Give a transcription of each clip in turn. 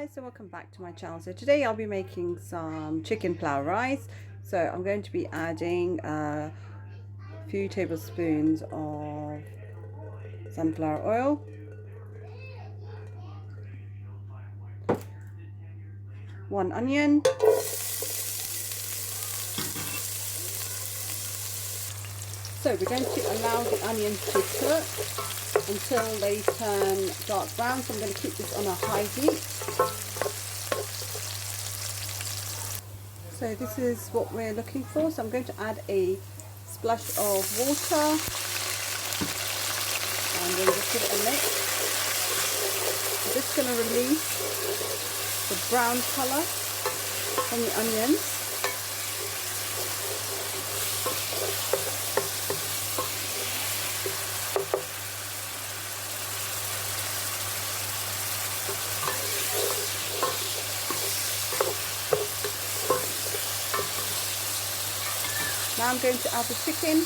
guys, so welcome back to my channel. So today I'll be making some chicken pilau rice. So I'm going to be adding a few tablespoons of sunflower oil, one onion, so we're going to allow the onions to cook until they turn dark brown. So I'm going to keep this on a high heat. So this is what we're looking for. So I'm going to add a splash of water and then just give it a mix. I'm just going to release the brown colour from the onions. Now I'm going to add the chicken.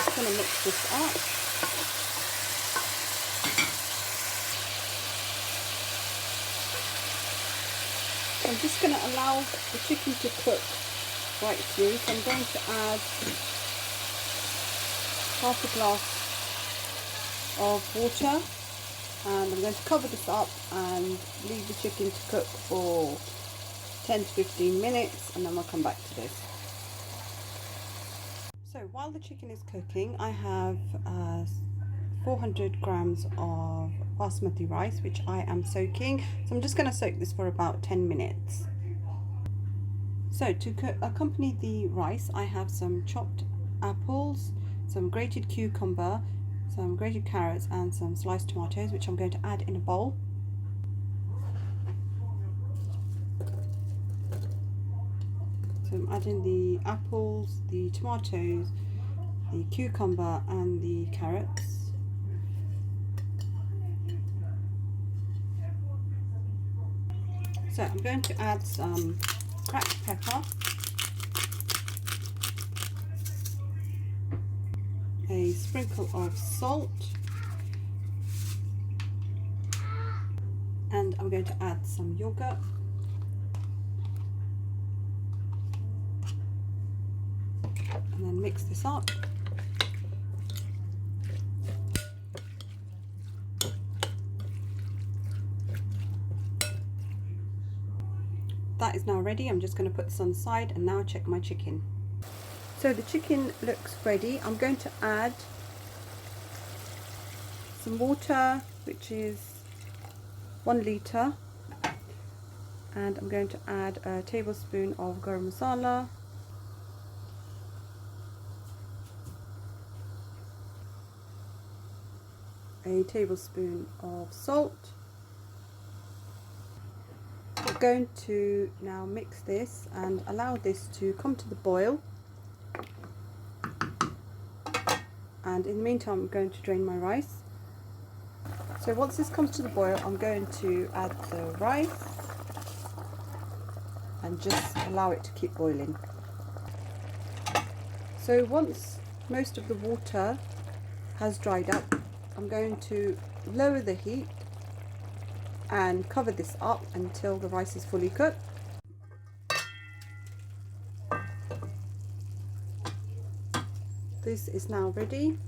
I'm going to mix this up. I'm just going to allow the chicken to cook right through. So I'm going to add half a glass of water. And I'm going to cover this up and leave the chicken to cook for 10 to 15 minutes, and then we'll come back to this. So while the chicken is cooking, I have 400 grams of basmati rice, which I am soaking. So I'm just going to soak this for about 10 minutes. So to accompany the rice, I have some chopped apples, some grated cucumber, some grated carrots and some sliced tomatoes, which I'm going to add in a bowl. So I'm adding the apples, the tomatoes, the cucumber and the carrots. So I'm going to add some cracked pepper, a sprinkle of salt, and I'm going to add some yogurt, and then mix this up. That is now ready. I'm just going to put this on the side and now check my chicken. So the chicken looks ready. I'm going to add some water, which is 1 litre, and I'm going to add a tablespoon of Garam Masala, a tablespoon of salt. I'm going to now mix this and allow this to come to the boil. And in the meantime, I'm going to drain my rice. So once this comes to the boil, I'm going to add the rice and just allow it to keep boiling. So once most of the water has dried up, I'm going to lower the heat and cover this up until the rice is fully cooked. This is now ready.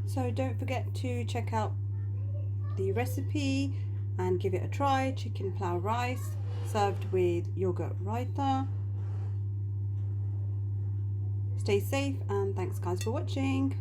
So don't forget to check out the recipe and give it a try. Chicken pilau rice served with yogurt raita. Stay safe and thanks guys for watching.